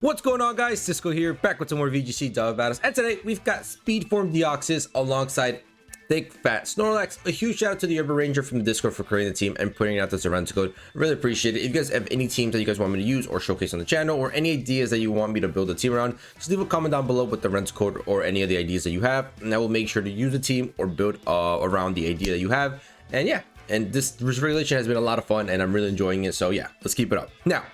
What's going on, guys? Cisco here, back with some more VGC double battles, and today we've got Speed Form DEOXYS alongside Thick Fat Snorlax. A huge shout out to the Urban Ranger from the Discord for creating the team and putting out this event code. I really appreciate it. If you guys have any teams that you guys want me to use or showcase on the channel, or any ideas that you want me to build a team around, just leave a comment down below with the rent code or any of the ideas that you have, and I will make sure to use a team or build around the idea that you have. And yeah, and this regulation has been a lot of fun, and I'm really enjoying it. So yeah, let's keep it up. Now,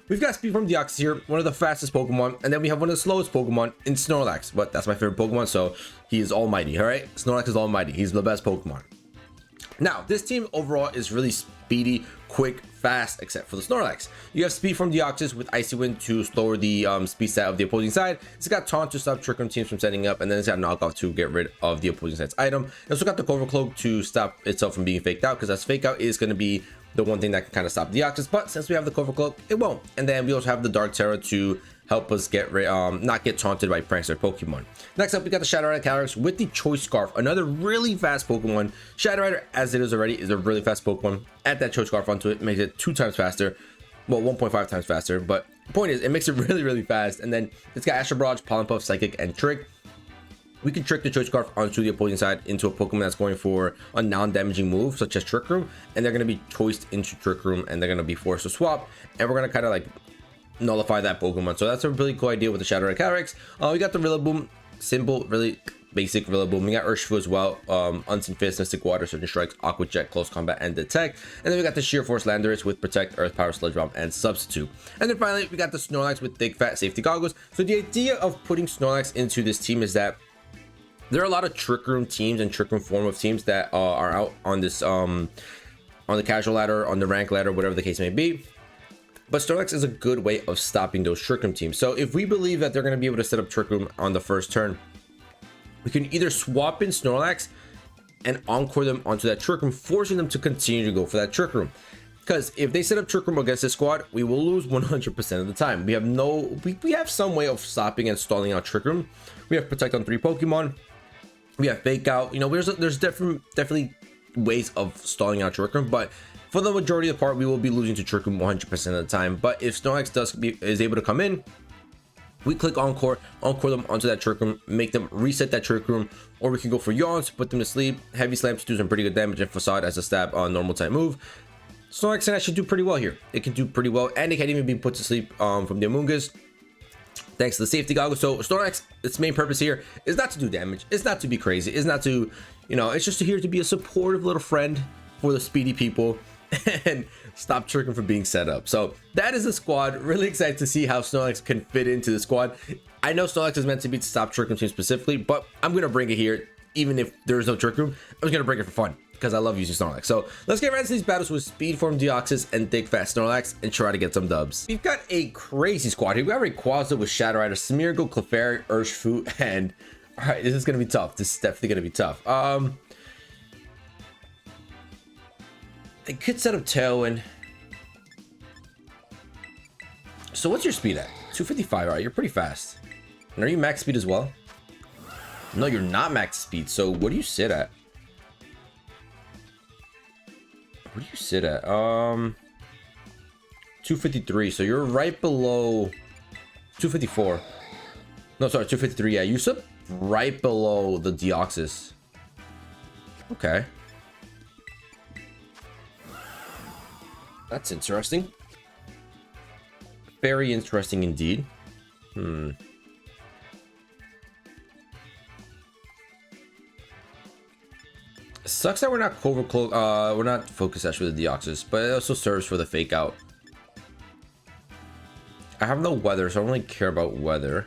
we've got Speed Form DEOXYS here, one of the fastest Pokemon, and then we have one of the slowest Pokemon in Snorlax, but that's my favorite Pokemon, so he is almighty. All right, Snorlax is almighty. He's the best Pokemon. Now, this team overall is really speedy, quick, fast, except for the Snorlax. You have Speed Form DEOXYS with Icy Wind to slower the speed stat of the opposing side. It's got Taunt to stop Trick Room teams from setting up, and then it's got Knockoff to get rid of the opposing side's item. It also got the Cover Cloak to stop itself from being faked out, because that's fake out is going to be the one thing that can kind of stop DEOXYS, but since we have the Cover Cloak, it won't. And then we also have the Dark Terror to help us get not get taunted by prankster Pokemon. Next up, we got the Shadow Rider Calyrex with the Choice Scarf, another really fast Pokemon. Shadow Rider, as it is already, is a really fast Pokemon. Add that Choice Scarf onto it, makes it 2 times faster. Well, 1.5 times faster, but the point is, it makes it really fast. And then it's got Astral Barrage, Pollen Puff, Psychic, and Trick. We can trick the Choice Scarf onto the opposing side into a Pokemon that's going for a non-damaging move, such as Trick Room, and they're going to be choiced into Trick Room, and they're going to be forced to swap, and we're going to kind of like nullify that Pokemon. So that's a really cool idea with the Shadow Rider Calyrex. We got the Rillaboom, simple, really basic Rillaboom. We got Urshifu as well, Unseen Fist, Mystic Water, Surging Strikes, Aqua Jet, Close Combat, and Detect. And then we got the Sheer Force Landorus with Protect, Earth Power, Sludge Bomb, and Substitute. And then finally, we got the Snorlax with Thick Fat Safety Goggles. So the idea of putting Snorlax into this team is that there are a lot of Trick Room teams and Trick Room form of teams that are out on this on the casual ladder, on the rank ladder, whatever the case may be. But Snorlax is a good way of stopping those Trick Room teams. So if we believe that they're going to be able to set up Trick Room on the first turn, we can either swap in Snorlax and encore them onto that Trick Room, forcing them to continue to go for that Trick Room. Because if they set up Trick Room against this squad, we will lose 100% of the time. We have we have some way of stopping and stalling out Trick Room. We have Protect on 3 Pokemon. We have Fake Out. You know, there's definitely ways of stalling out Trick Room, but for the majority of the part, we will be losing to Trick Room 100% of the time. But if Snorlax is able to come in, we click encore them onto that Trick Room, make them reset that Trick Room, or we can go for Yawns, put them to sleep, Heavy Slam to do some pretty good damage, and Facade as a stab on normal type move. Snorlax can actually do pretty well here. It can do pretty well, and it can even be put to sleep from the Amoonguss, thanks to the Safety Goggles. So Snorlax, its main purpose here is not to do damage, it's not to be crazy, it's not to, you know, it's just here to be a supportive little friend for the speedy people and stop Trick Room from being set up. So that is the squad. Really excited to see how Snorlax can fit into the squad. I know Snorlax is meant to be to stop Trick Room team specifically, but I'm gonna bring it here even if there's no Trick Room. I'm just gonna bring it for fun because I love using Snorlax. So let's get right into these battles with Speed Form DEOXYS and Thick Fat Snorlax and try to get some dubs. We've got a crazy squad here. We got Rayquaza with Shadow Rider, Smeargle, Clefairy, Urshifu, and all right, this is gonna be tough. This is definitely gonna be tough. They could set up Tailwind. So what's your speed at? 255. All right, you're pretty fast. And are you max speed as well? No, you're not max speed. So what do you sit at? What do you sit at? 253. So you're right below 254. No, sorry, 253. Yeah, you sit right below the DEOXYS. Okay. That's interesting. Very interesting indeed. Sucks that we're not we're not Focus Sash with the DEOXYS, but it also serves for the Fake Out. I have no weather, so I don't really care about weather.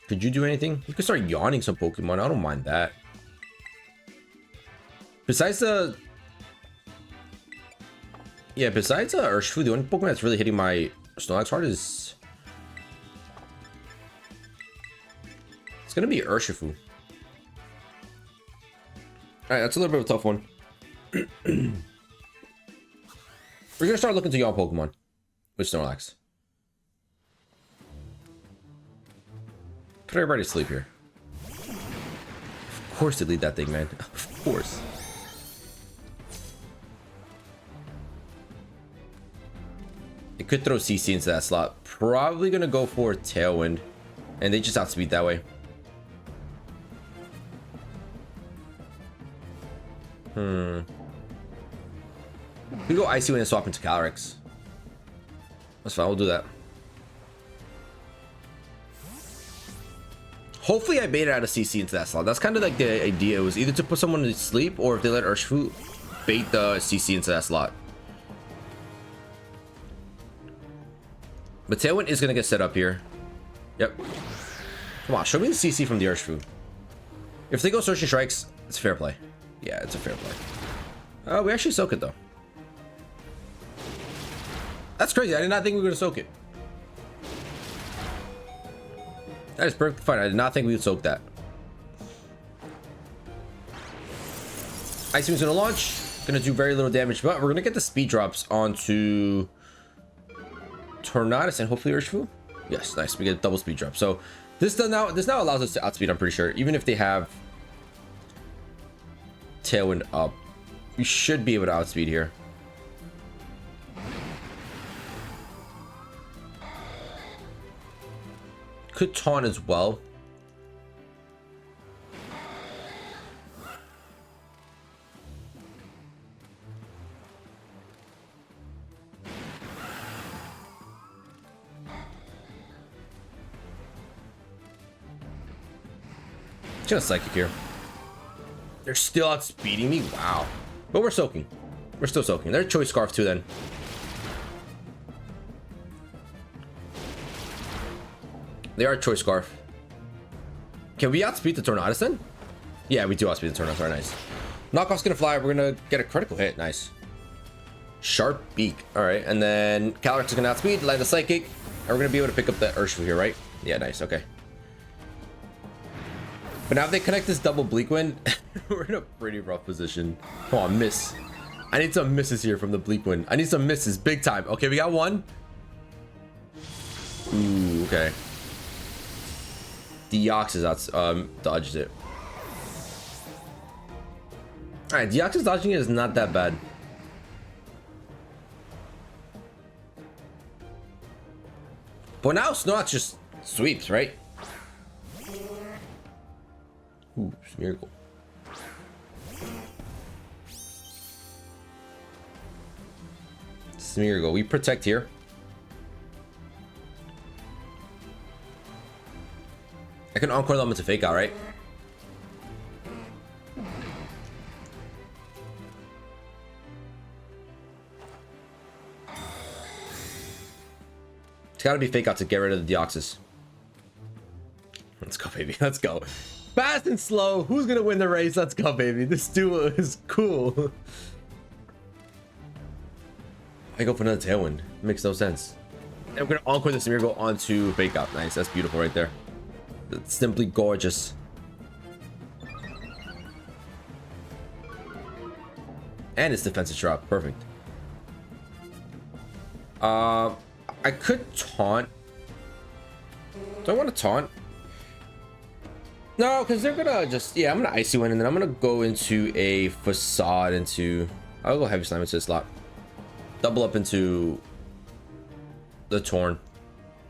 Could you do anything? You could start yawning some Pokemon. I don't mind that. Besides Urshifu, the only Pokemon that's really hitting my Snorlax hard is... it's gonna be Urshifu. Alright, that's a little bit of a tough one. We're gonna start looking to yawn Pokemon with Snorlax. Put everybody to sleep here. Of course they lead that thing, man. Of course. It could throw CC into that slot. Probably gonna go for Tailwind, and they just outspeed that way. We go Icy Wind and swap into Calyrex. That's fine, we'll do that. Hopefully I baited out a CC into that slot. That's kind of like the idea. It was either to put someone to sleep, or if they let Urshifu bait the CC into that slot. But Tailwind is going to get set up here. Yep. Come on, show me the CC from the Urshifu. If they go Searching Strikes, it's fair play. Yeah, it's a fair play. We actually soak it though. That's crazy. I did not think we were going to soak it. That is perfectly fine. I did not think we would soak that. Icy Wind's gonna launch. Gonna do very little damage, but we're gonna get the speed drops onto Tornadus and hopefully Urshifu. Yes, nice. We get a double speed drop. So this now allows us to outspeed, I'm pretty sure. Even if they have Tailwind up, we should be able to outspeed here. Could taunt as well. Just Psychic here. They're still outspeeding me. Wow. But we're soaking. We're still soaking. They're Choice Scarf too then. They are Choice Scarf. Can we outspeed the Tornadus then? Yeah, we do outspeed the Tornadus. Very nice. Knockoff's gonna fly. We're gonna get a critical hit. Nice. Sharp Beak. All right, and then Calyrex is gonna outspeed, land the Psychic, and we're gonna be able to pick up that Urshifu here, right? Yeah, nice. Okay. But now if they connect this double Bleak Wind, we're in a pretty rough position. Come on, miss. I need some misses here from the Bleak Wind. I need some misses, big time. Okay, we got one. Ooh, okay. DEOXYS dodged it. Alright, DEOXYS dodging it is not that bad. But now Snorlax just sweeps, right? Ooh, Smeargle. Smeargle, we protect here. I can Encore them into Fake Out, right? It's gotta be Fake Out to get rid of the DEOXYS. Let's go, baby. Let's go. Fast and slow. Who's gonna win the race? Let's go, baby. This duo is cool. I go for another Tailwind. Makes no sense. And we're gonna Encore the Smeargle onto Fake Out. Nice. That's beautiful right there. It's simply gorgeous. And it's defensive drop. Perfect. I could taunt. Do I want to taunt? No, because they're gonna just, yeah, I'm gonna Icy Wind and then I'm gonna go into a Facade into, I'll go Heavy Slam into this slot. Double up into the Torn.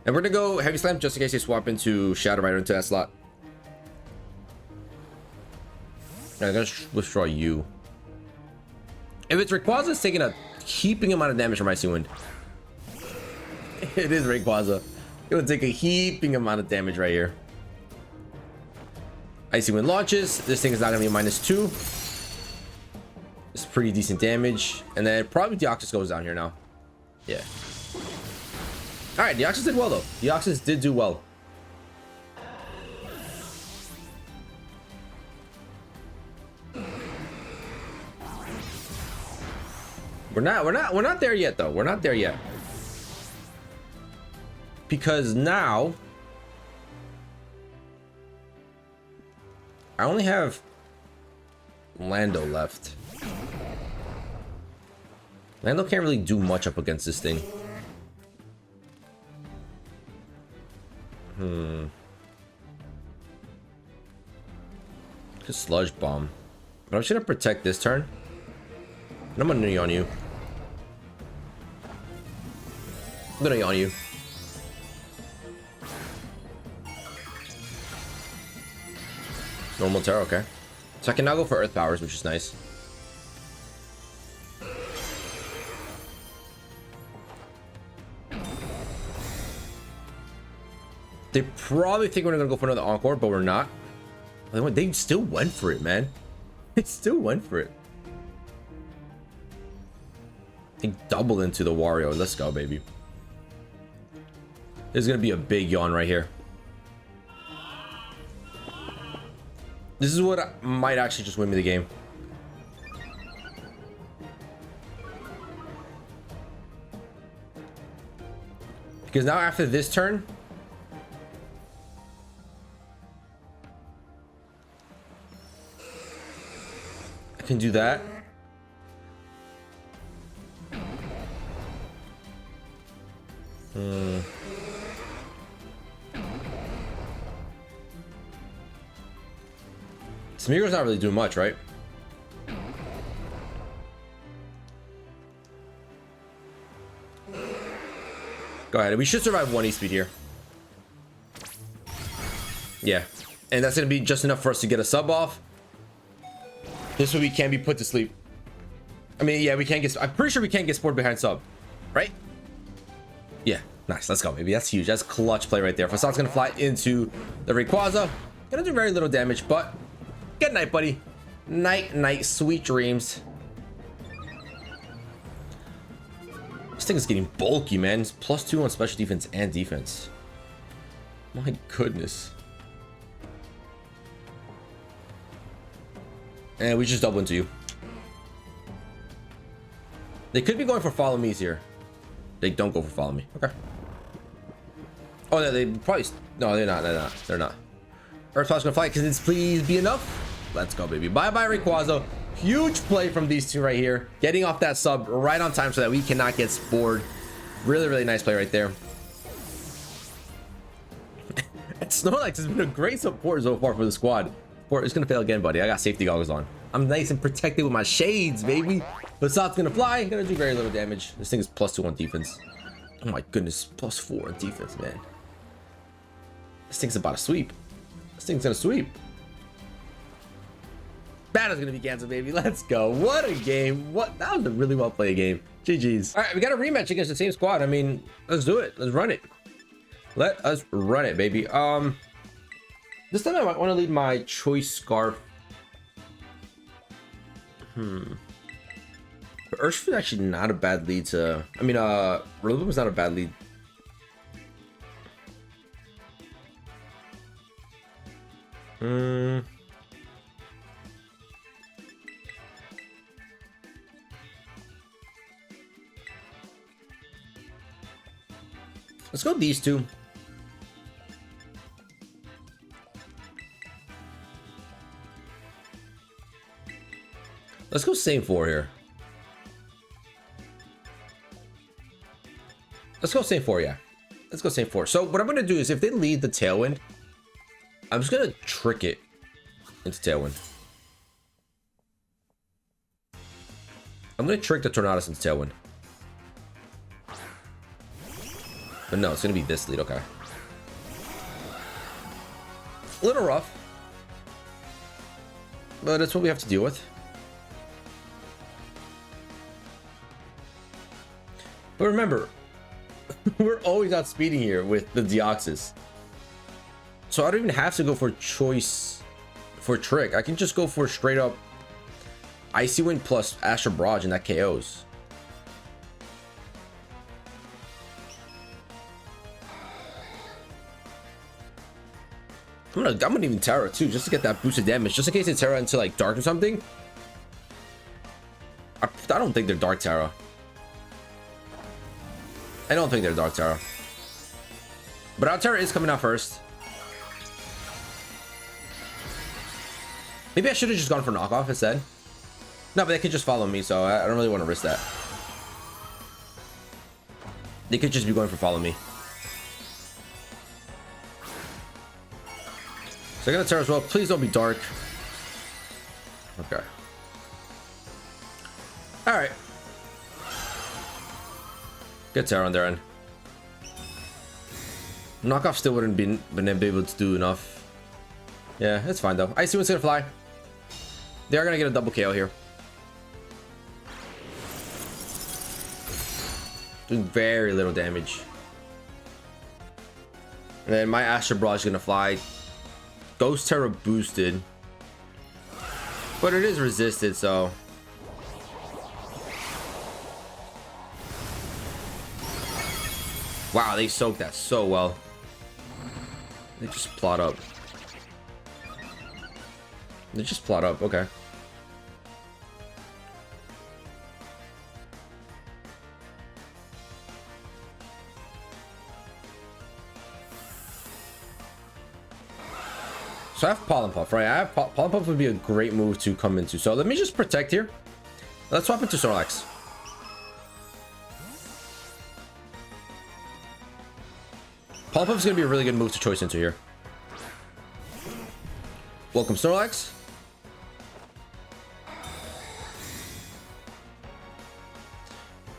And we're gonna go Heavy Slam just in case they swap into Shadow Rider into that slot. And I'm gonna withdraw you. If it's Rayquaza, it's taking a heaping amount of damage from Icy Wind. It is Rayquaza. It will take a heaping amount of damage right here. Icy Wind launches. This thing is not gonna be -2. It's pretty decent damage. And then probably DEOXYS goes down here now. Yeah. Alright, DEOXYS did well though. DEOXYS did do well. We're not there yet though. We're not there yet. Because now I only have Lando left. Lando can't really do much up against this thing. Just Sludge Bomb. But I'm just gonna protect this turn. And I'm gonna knee on you. I'm gonna yawn you. Normal Terra, okay. So I can now go for Earth Powers, which is nice. They probably think we're gonna go for another Encore, but we're not. They still went for it, man. They still went for it. They doubled into the Wario. Let's go, baby. There's gonna be a big yawn right here. This is what might actually just win me the game. Because now after this turn, I can do that. Smeagol's not really doing much, right? Go ahead. We should survive 1 E-speed here. Yeah. And that's going to be just enough for us to get a sub off. This way we can be put to sleep. I mean, yeah, we can't get... I'm pretty sure we can't get sport behind sub. Right? Yeah. Nice. Let's go, baby. That's huge. That's clutch play right there. Facad's going to fly into the Rayquaza. Going to do very little damage, but... Good night, buddy. Night, night. Sweet dreams. This thing is getting bulky, man. It's +2 on special defense and defense. My goodness. And we just double into you. They could be going for follow me's here. They don't go for follow me. Okay. Oh, no, they probably... No, they're not. They're not. They're not. Earthpow's gonna fly. Can this please be enough? Let's go, baby. Bye-bye, Rayquaza. Huge play from these two right here. Getting off that sub right on time so that we cannot get spored. Really, really nice play right there. And Snorlax has been a great support so far for the squad. Or it's gonna fail again, buddy. I got safety goggles on. I'm nice and protected with my shades, baby. Facad's gonna fly. Gonna do very little damage. This thing is +2 on defense. Oh my goodness, +4 on defense, man. This thing's about to sweep. This thing's gonna sweep. Battle's gonna be canceled, baby. Let's go. What a game. What? That was a really well played game. GG's. All right, we got a rematch against the same squad. I mean, let's do it. Let's run it. Let us run it, baby. This time I might want to lead my choice scarf. But Urshifu is actually not a bad lead to... I mean, Rillaboom is not a bad lead. Let's go these two. Let's go same 4 here. Let's go same 4, yeah. Let's go same 4. So what I'm going to do is if they lead the Tailwind, I'm just going to trick it into Tailwind. I'm going to trick the Tornadus into Tailwind. But no, it's going to be this lead, okay. A little rough. But that's what we have to deal with. But remember, we're always outspeeding here with the DEOXYS. So I don't even have to go for choice for trick. I can just go for straight up Icy Wind plus Astral Barrage and that KOs. I'm gonna even Terra too, just to get that boosted damage, just in case they Terra into like Dark or something. I don't think they're Dark Terra. I don't think they're Dark Terra. But our Terra is coming out first. Maybe I should have just gone for knockoff instead. No, but they could just follow me, so I don't really want to risk that. They could just be going for follow me. So I'm gonna Terra as well. Please don't be Dark. Okay. Alright. Good Terra on their end. Knockoff still wouldn't been able to do enough. Yeah, it's fine though. Icy Wind's gonna fly. They are gonna get a double KO here. Doing very little damage. And then my Astro Barrage is gonna fly. Ghost Terror boosted. But it is resisted, so. Wow, they soaked that so well. They just plot up. They just plot up, okay. So I have Pollen Puff, right? I have Pollen Puff would be a great move to come into. So let me just protect here. Let's swap into Snorlax. Pollen Puff is going to be a really good move to choice into here. Welcome, Snorlax.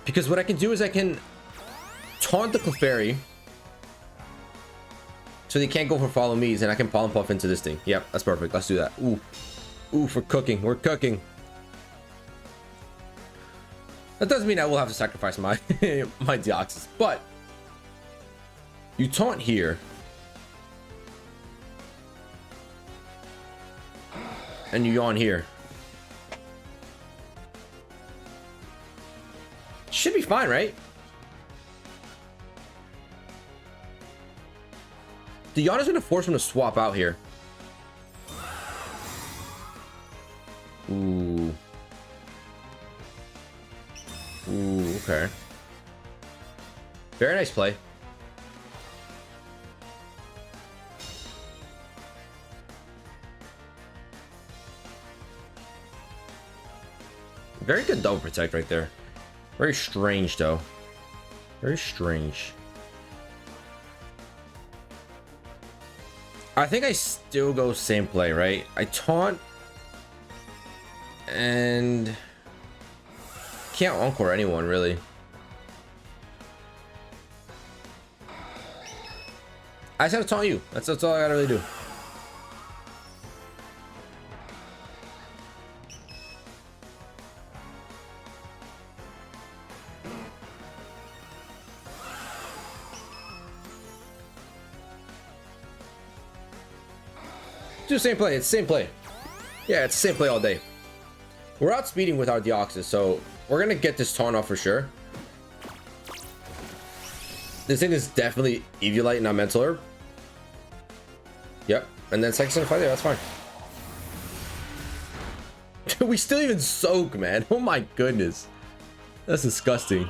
Because what I can do is I can taunt the Clefairy so they can't go for follow me's, and I can Pollen Puff into this thing. Yep, that's perfect. Let's do that. Ooh. Ooh, we're cooking. We're cooking. That doesn't mean I will have to sacrifice my my Deoxys, but you taunt here. And you yawn here. Should be fine, right? The yawn is going to force him to swap out here. Ooh. Ooh, okay. Very nice play. Very good double protect right there. Very strange though. Very strange. I think I still go same play, right? I taunt and can't encore anyone really. I just have to taunt you. That's all I gotta really do. Do the same play. It's the same play. Yeah, it's the same play all day. We're outspeeding with our Deoxys, so we're gonna get this taunt off for sure. This thing is definitely Eviolite, not Mental Herb. Yep, and then second fight there. That's fine. We still even soak, man. Oh my goodness, that's disgusting.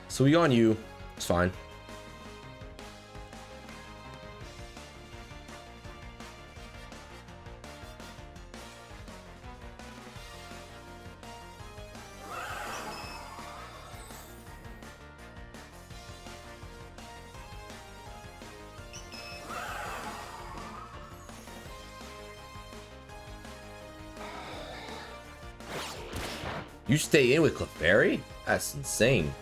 So we on you. It's fine. You stay in with Clefairy? That's insane.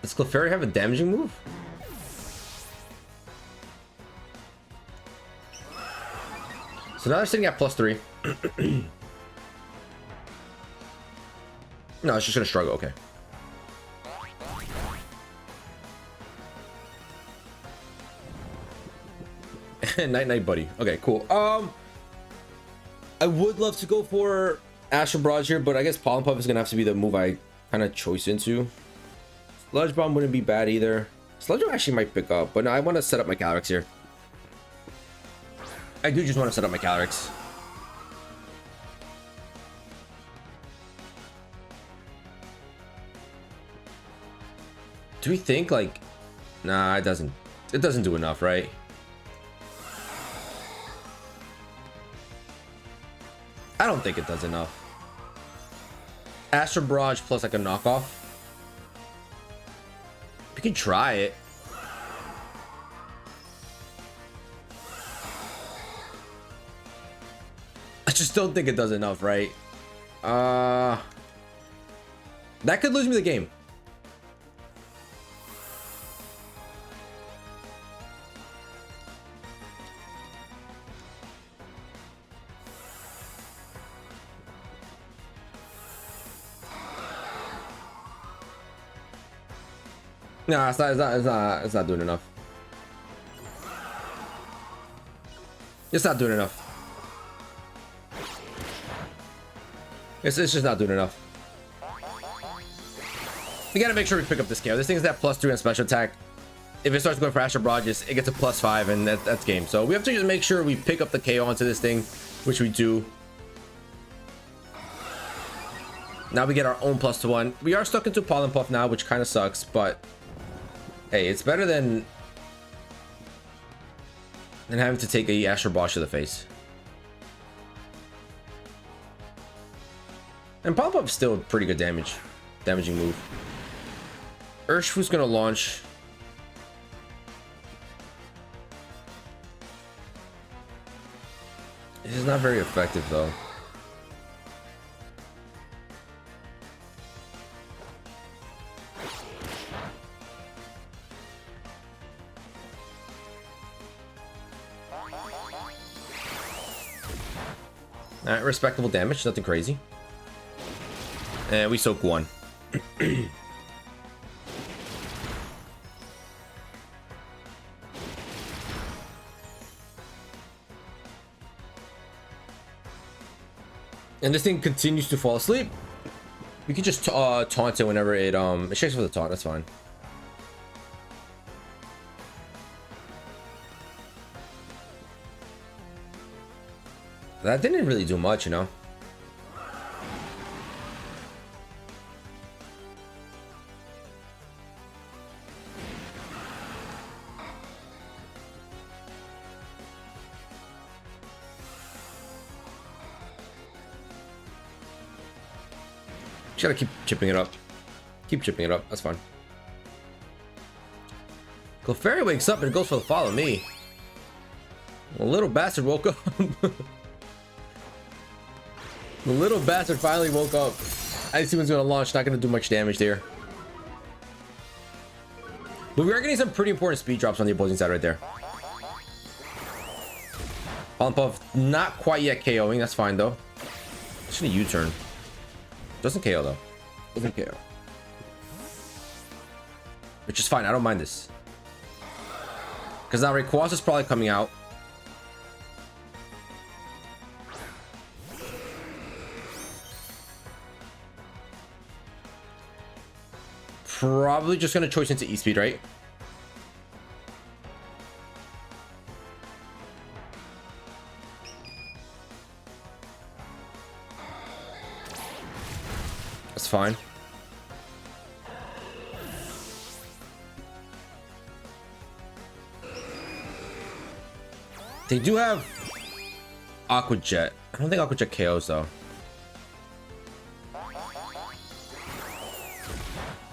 Does Clefairy have a damaging move? So now they're sitting at +3. No, it's just gonna struggle. Okay. Night night, buddy. Okay, cool. I would love to go for Astral Barrage here, but I guess Pollen Puff is gonna have to be the move I kind of choice into. Sludge Bomb wouldn't be bad either. Sludge Bomb actually might pick up, but no, I want to set up my Calyrex here. I do just want to set up my Calyrex. Do we think like, nah, it doesn't do enough, right? I don't think it does enough. Astral Barrage plus like a knockoff. We can try it. I just don't think it does enough, right? That could lose me the game. Nah, it's not doing enough. It's not doing enough. It's just not doing enough. We gotta make sure we pick up this KO. This thing's that +3 on special attack. If it starts going for Astral Broad, it gets a +5, and that's game. So we have to just make sure we pick up the KO onto this thing, which we do. Now we get our own +1. We are stuck into Pollen Puff now, which kind of sucks, but hey, it's better than having to take a Astral Bosch to the face. And Pollen Puff is still a pretty good damaging move. Urshifu's gonna launch. This is not very effective though. Alright, respectable damage, nothing crazy. And we soak 1. And this thing continues to fall asleep. We can just taunt it whenever it shakes for the taunt, that's fine. That didn't really do much, you know. Just gotta keep chipping it up. Keep chipping it up, that's fine. Clefairy wakes up and goes for the follow me. The little bastard woke up. The little bastard finally woke up. Icy Wind's gonna launch, not gonna do much damage there. But we are getting some pretty important speed drops on the opposing side right there. Pollen Puff, not quite yet KOing, that's fine though. Just a U-turn. Doesn't KO though. Doesn't KO. Which is fine, I don't mind this. Because now Rayquaza is probably coming out. Probably just gonna choice into E-Speed, right? That's fine. They do have Aqua Jet. I don't think Aqua Jet KOs though.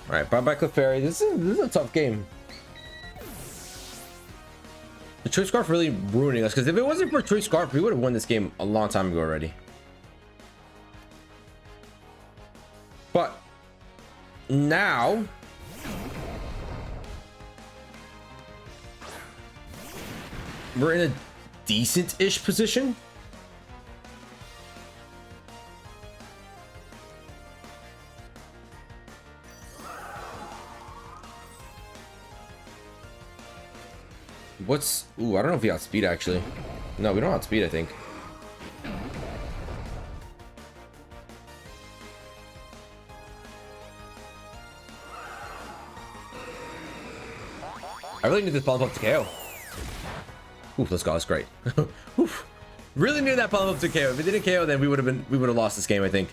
Alright, bye-bye Clefairy. This is a tough game. The Choice Scarf really ruining us, because if it wasn't for Choice Scarf, we would have won this game a long time ago already. But now we're in a decent-ish position. What's... Ooh, I don't know if we outspeed actually. No, we don't outspeed, I think. I really need this Pollen Puff to KO. Oof, let's go, that's great. Oof. Really need that Pollen Puff to KO. If it didn't KO, then we would have lost this game, I think.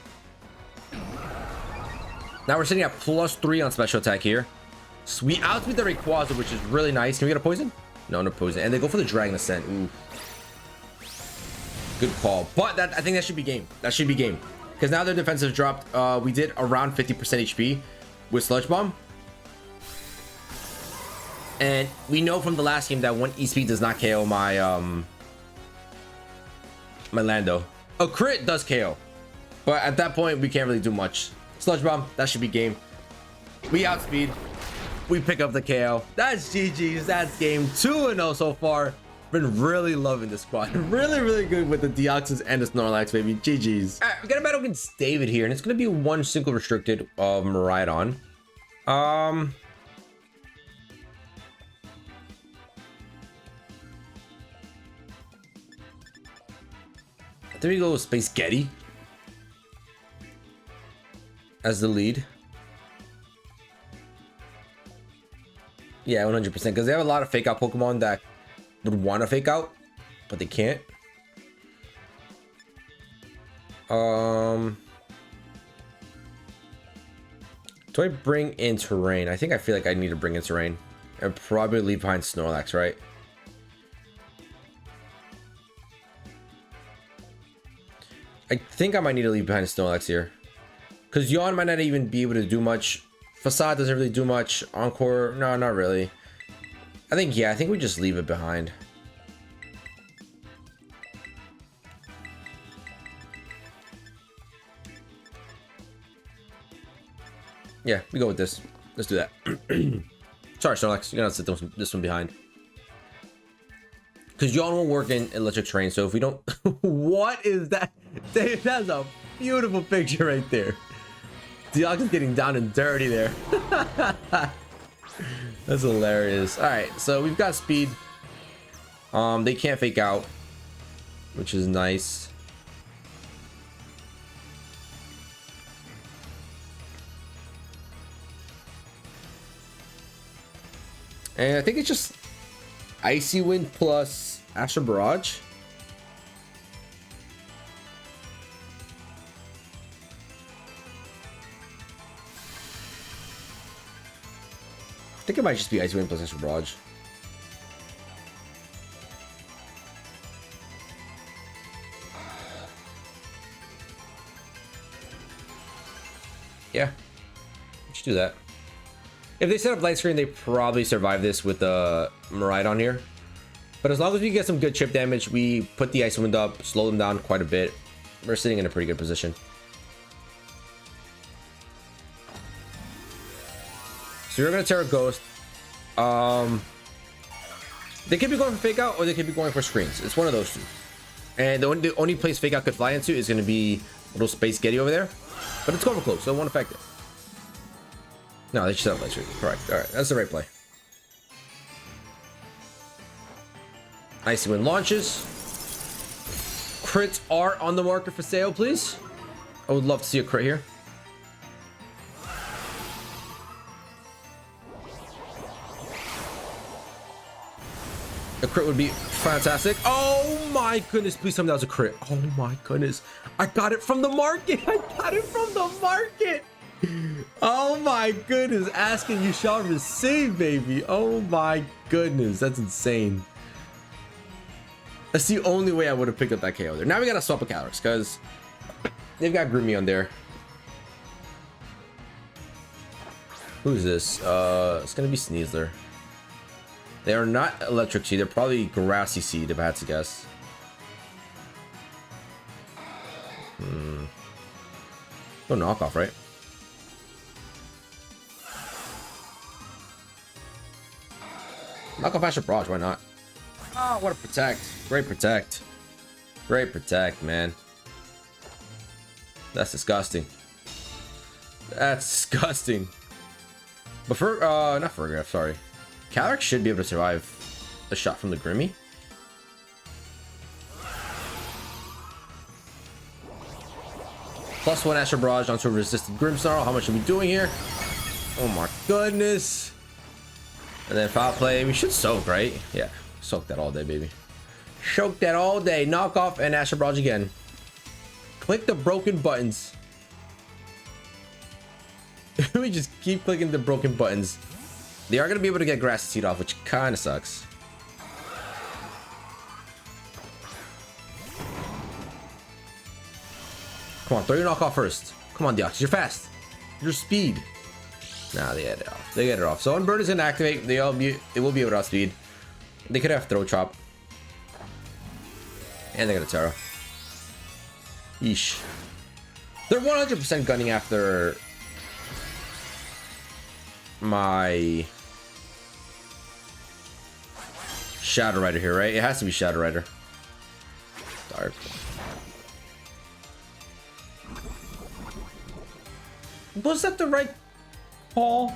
Now we're sitting at +3 on special attack here. So we outspeed the Rayquaza, which is really nice. Can we get a poison? No, no poison. And they go for the Dragon Ascent. Ooh. Good call. But I think that should be game. That should be game. Because now their defensive dropped. We did around 50% HP with Sludge Bomb. And we know from the last game that one E-Speed does not KO my my Lando. A crit does KO. But at that point, we can't really do much. Sludge Bomb, that should be game. We outspeed. We pick up the KO. That's GG's. That's game 2-0 so far. Been really loving this squad. Really good with the DEOXYS and the Snorlax, baby. GG's. All right, we got a battle against David here, and it's gonna be one single restricted Miraidon. I think we go with Space Getty as the lead. Yeah, 100%, because they have a lot of fake out Pokemon that would want to fake out, but they can't. Do I bring in Terrain? I think I feel like I need to bring in Terrain. And probably leave behind Snorlax, right? I think I might need to leave behind Snorlax here. Because Yawn might not even be able to do much. Facade doesn't really do much. Encore, no, not really. I think we just leave it behind. Yeah, we go with this. Let's do that. Sorry, Snorlax, you're gonna sit this one behind. Because Yawn will work in electric terrain, so if we don't... What is that? That's a beautiful picture right there. DEOXYS is getting down and dirty there. That's hilarious. All right, so we've got speed. They can't fake out, which is nice. And I think it's just Icy Wind plus Astral Barrage. I think it might just be Icy Wind plus Astral Barrage. Yeah, let's do that. If they set up light screen, they probably survive this with the Miraidon here. But as long as we get some good chip damage, we put the Icy Wind up, slow them down quite a bit. We're sitting in a pretty good position. So you're gonna Terra Ghost. They could be going for fake out, or they could be going for screens. It's one of those two. And the only place fake out could fly into is gonna be little Space Getty over there. But it's going for close, so it won't affect it. No, they just set up light screen. Correct. All right, that's the right play. Icy Wind launches. Crits are on the market for sale, please. I would love to see a crit here. A crit would be fantastic. Oh my goodness, please tell me that was a crit. Oh my goodness. I got it from the market. I got it from the market. Oh my goodness. Asking you shall receive, baby. Oh my goodness. That's insane. That's the only way I would have picked up that KO there. Now we gotta swap a Calyrex because they've got Groomy on there. Who's this? It's gonna be Sneasler. They are not Electric Seed. They're probably Grassy Seed, if I had to guess. No knockoff, right? Knockoff Astral Barrage, why not? Oh, what a protect. Great protect. Great protect, man. That's disgusting. That's disgusting. But for, not Fergraph, sorry. Calyrex should be able to survive a shot from the Grimy. +1 Astral Barrage onto a resisted Grimmsnarl. How much are we doing here? Oh my goodness. And then foul play. We should soak, right? Yeah. Soak that all day, baby. Soak that all day. Knock off and Astral Barrage again. Click the broken buttons. We just keep clicking the broken buttons. They are going to be able to get Grassy Seed off, which kind of sucks. Come on, throw your knockoff first. Come on, DEOXYS, you're fast. Your speed. Nah, they get it off. They get it off. So when Bird is going to activate, they will be able to outspeed. They could have Throw Chop. And they got a Terra. Yeesh. They're 100% gunning after my Shadow Rider here, right? It has to be Shadow Rider. Dark. Was that the right call?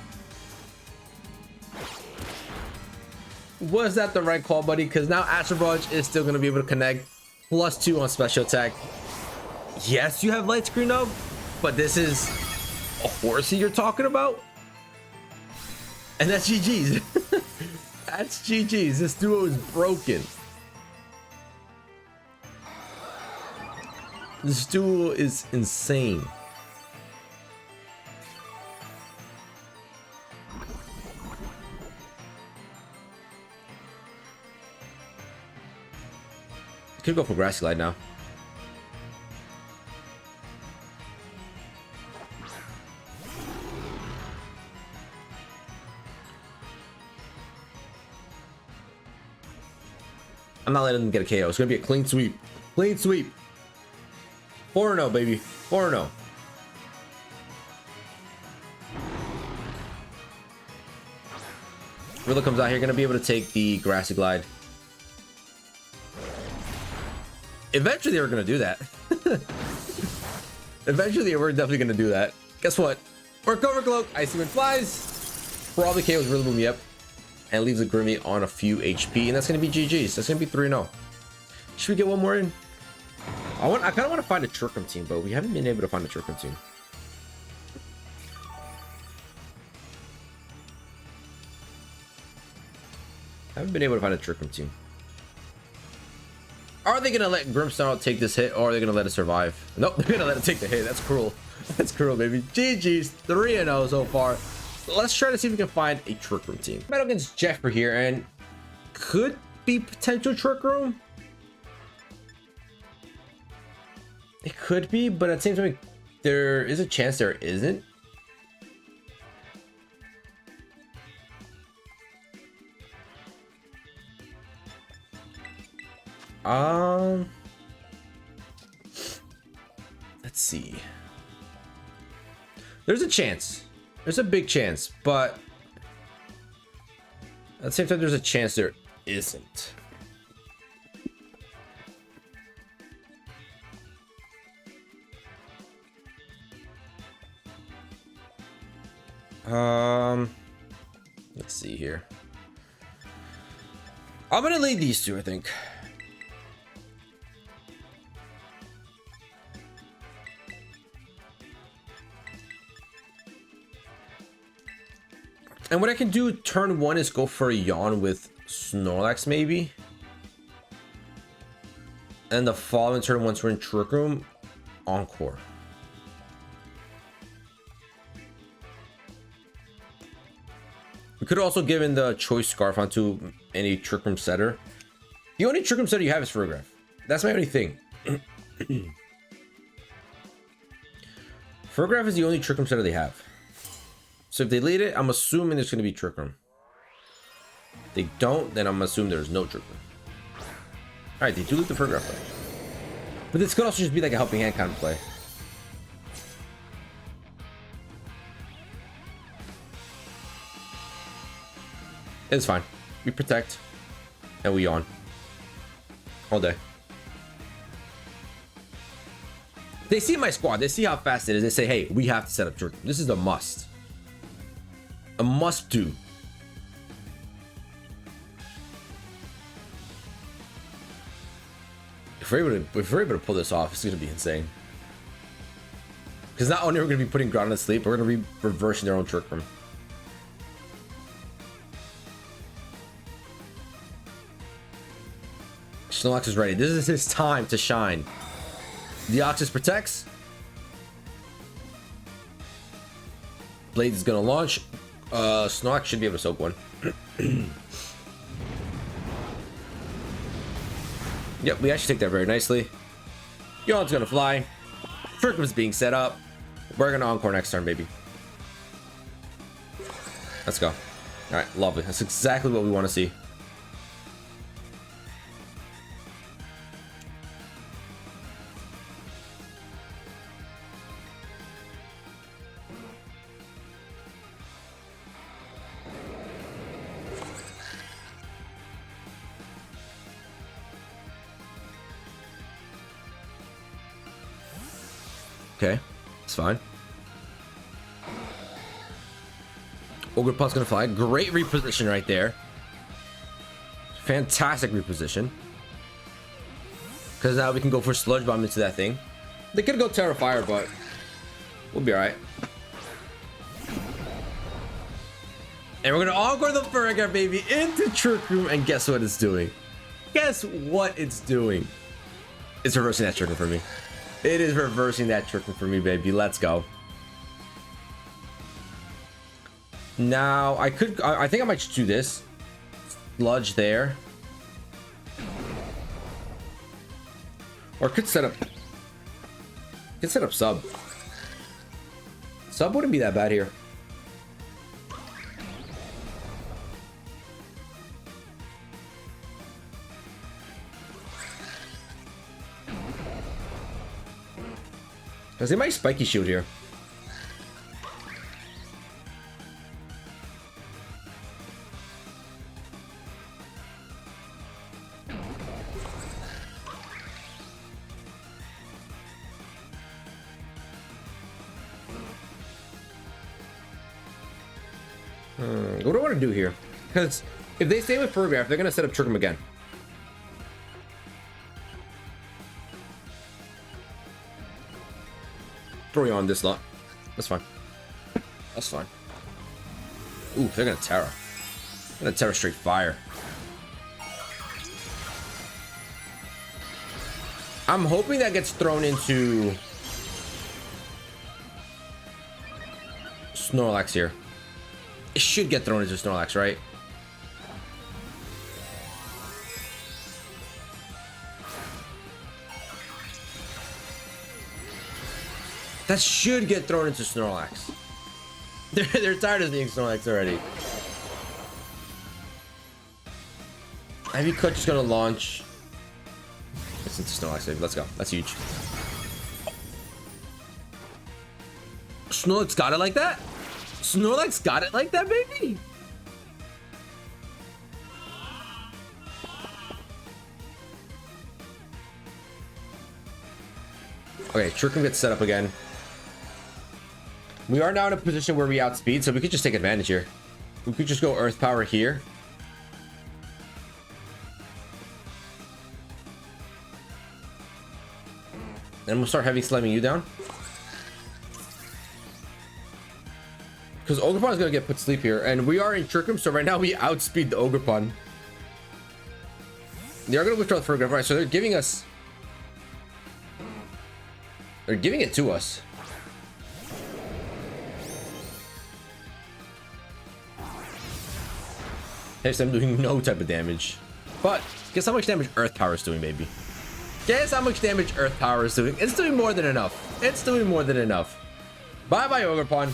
Was that the right call, buddy? Because now Astral Barrage is still going to be able to connect. +2 on special attack. Yes, you have light screen up, but this is a horsey you're talking about? And that's GG's. That's GG's. This duo is broken. This duo is insane. Could go for Grassy Glide now. I'm not letting them get a KO. It's gonna be a clean sweep. Clean sweep. 4-0, baby. 4-0. Rilla comes out here, gonna be able to take the Grassy Glide. Eventually, we're gonna do that. Eventually, we're definitely gonna do that. Guess what? Or Cover Cloak. Icy Wind flies. Probably KOs Rilla Boom, yep. And leaves a Grimmy on a few HP, and that's gonna be GG's. That's gonna be 3-0. Should we get one more in? I kind of want to find a Trick Room team, but we haven't been able to find a Trick Room team. Haven't been able to find a Trick Room team. Are they gonna let Grimmsnarl take this hit, or are they gonna let it survive? Nope, they're gonna let it take the hit. That's cruel. That's cruel, baby. GG's. 3-0 so far. Let's try to see if we can find a Trick Room team. Battle against Jeffer here, and could be potential Trick Room. It could be, but at the same time, there is a chance there isn't. Let's see. There's a chance. There's a big chance, but at the same time, there's a chance there isn't. Let's see here. I'm gonna lead these two, I think. And what I can do turn 1 is go for a Yawn with Snorlax, maybe. And the following turn, once we're in Trick Room, Encore. We could also give in the Choice Scarf onto any Trick Room setter. The only Trick Room setter you have is Ferrograph. That's my only thing. Ferrograph is the only Trick Room setter they have. So if they lead it, I'm assuming there's going to be Trick Room. If they don't, then I'm assuming there's no Trick Room. Alright, they do lead the Ferrograph play. But this could also just be like a helping hand kind of play. It's fine. We protect. And we yawn. All day. They see my squad. They see how fast it is. They say, hey, we have to set up Trick Room. This is a must. A must do. If we're able to pull this off, it's gonna be insane. Because not only are we gonna be putting Ground to sleep, we're gonna be reversing their own Trick Room. Snorlax is ready. This is his time to shine. DEOXYS protects. Blade is gonna launch. Snorlax should be able to soak one. Yep, we actually take that very nicely. Yawn's gonna fly. Trick Room's being set up. We're gonna Encore next turn, baby. Let's go. Alright, lovely. That's exactly what we want to see. Okay, it's fine. Ogerpun's gonna fly. Great reposition right there. Fantastic reposition. Because now we can go for Sludge Bomb into that thing. They could go Terra Fire, but we'll be alright. And we're gonna Encore the Ferrigar, baby, into Trick Room, and guess what it's doing? Guess what it's doing? It's reversing that Trick Room for me. It is reversing that Trick Room for me, baby. Let's go. Now, I think I might just do this. Sludge there. Or could set up sub. Sub wouldn't be that bad here. Because they might spiky shield here. What do I want to do here? Because if they stay with Fergraph, they're going to set up Trick Room again. Throw you on this lot. That's fine. That's fine. Ooh, they're going to Terra. They're going to Terra straight fire. I'm hoping that gets thrown into Snorlax here. It should get thrown into Snorlax, right? That should get thrown into Snorlax. They're tired of being Snorlax already. Heavy Cut just gonna launch. It's into Snorlax, baby. Let's go. That's huge. Snorlax got it like that? Snorlax got it like that, baby? Okay, Trick Room gets set up again. We are now in a position where we outspeed, so we could just take advantage here. We could just go Earth Power here. And we'll start heavy slamming you down. Because Ogerpon is going to get put to sleep here. And we are in Trick Room, so right now we outspeed the Ogerpon. They are going to withdraw the Fergraph. Right, so they're giving us... They're giving it to us. Here's them doing no type of damage. But guess how much damage Earth Power is doing, baby. Guess how much damage Earth Power is doing. It's doing more than enough. It's doing more than enough. Bye-bye, Ogerpon.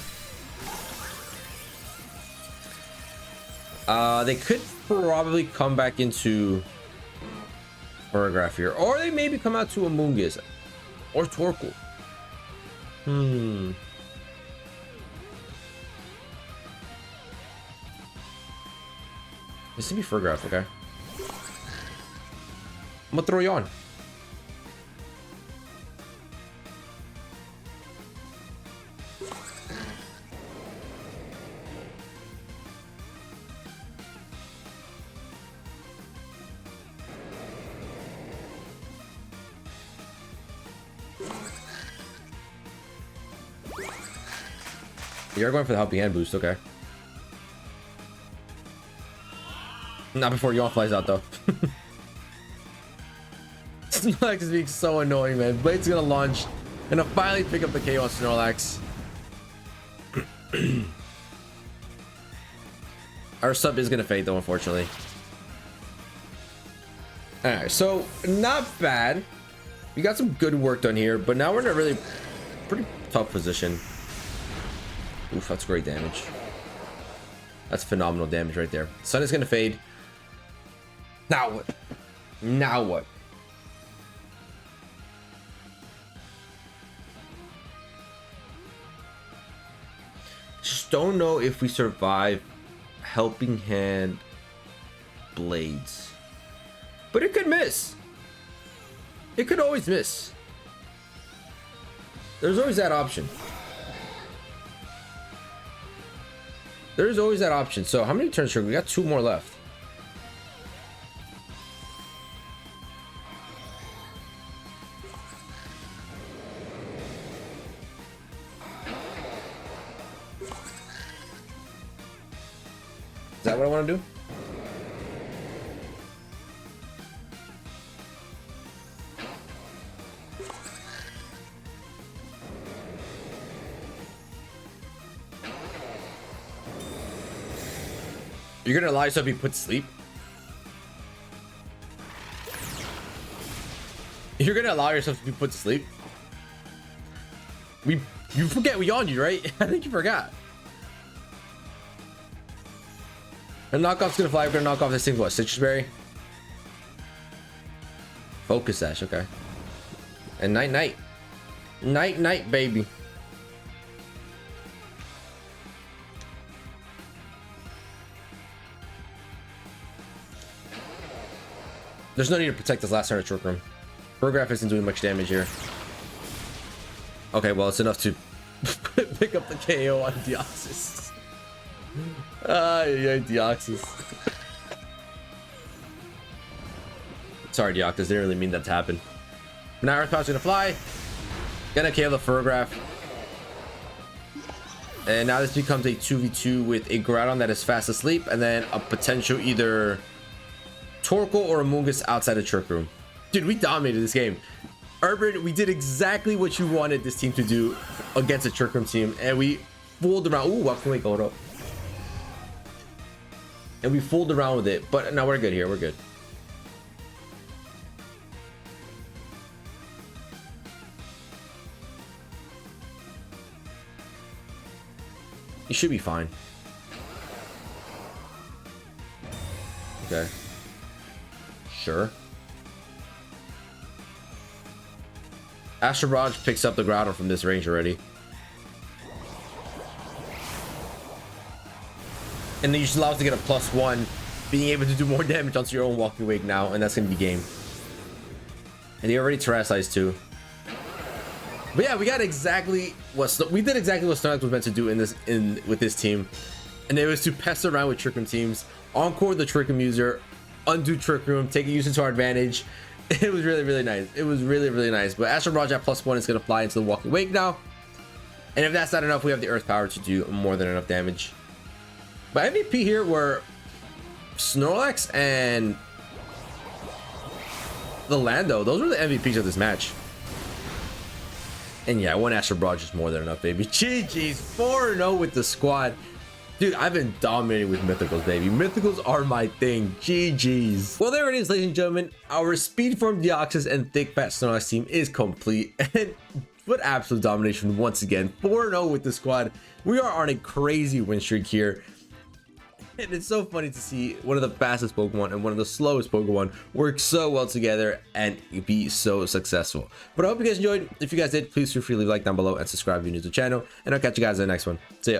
They could probably come back into Ferrigraph here. Or they maybe come out to a Moongiz. Or Torkoal. This should be Ferrigraph, okay? I'm gonna throw you on. You're going for the helping hand boost, okay. Not before Yawn flies out, though. Snorlax is being so annoying, man. Blade's gonna launch and finally pick up the KO on Snorlax. Our sub is gonna fade, though, unfortunately. Alright, so not bad. We got some good work done here, but now we're in a really pretty tough position. Oof, that's great damage. That's phenomenal damage right there. Sun is gonna fade. Now what? Now what? Just don't know if we survive helping hand blades. But it could miss. It could always miss. There's always that option. There's always that option. So how many turns? We got 2 more left. Is that what I want to do? You're gonna allow yourself to be put to sleep? You're gonna allow yourself to be put to sleep? You forget we on you, right? I think you forgot. And knockoff's gonna fly. We're gonna knock off this thing. What? Citrus berry? Focus sash. Okay. And night, night, night, night, baby. There's no need to protect this last turn of Trick Room. Prograph isn't doing much damage here. Okay, well, it's enough to pick up the KO on DEOXYS. Yeah, DEOXYS. Sorry, DEOXYS. Didn't really mean that to happen. Now Earth Power's gonna fly. Gonna KO the Furgraph. And now this becomes a 2v2 with a Groudon that is fast asleep, and then a potential either Torkoal or Amoonguss outside the Trick Room. Dude, we dominated this game. Urban, we did exactly what you wanted this team to do against a Trick Room team, and we fooled around. Ooh, what can we go up? And we fooled around with it, but no, we're good here. We're good. You should be fine. Okay. Sure. Astral Barrage picks up the Groudon from this range already. And then you just allow us to get a +1, being able to do more damage onto your own Walking Wake now, and that's gonna be game. And he already terrestrialized too. But yeah, we got exactly what we did exactly what Snorlax was meant to do with this team, and it was to pest around with Trick Room teams, encore the Trick Room user, undo Trick Room, take it usage to our advantage. It was really nice. It was really nice. But Astral Barrage at +1 is gonna fly into the Walking Wake now, and if that's not enough, we have the Earth Power to do more than enough damage. But MVP here were Snorlax and the Lando. Those were the MVPs of this match. And yeah, one Astral Barrage is more than enough, baby. GG's, 4-0 with the squad. Dude, I've been dominating with Mythicals, baby. Mythicals are my thing. GG's. Well, there it is, ladies and gentlemen. Our Speed Form DEOXYS and Thick Fat Snorlax team is complete. And what absolute domination once again. 4-0 with the squad. We are on a crazy win streak here. And it's so funny to see one of the fastest Pokemon and one of the slowest Pokemon work so well together and be so successful. But I hope you guys enjoyed. If you guys did, please feel free to leave a like down below and subscribe if you're new to the channel. And I'll catch you guys in the next one. See ya.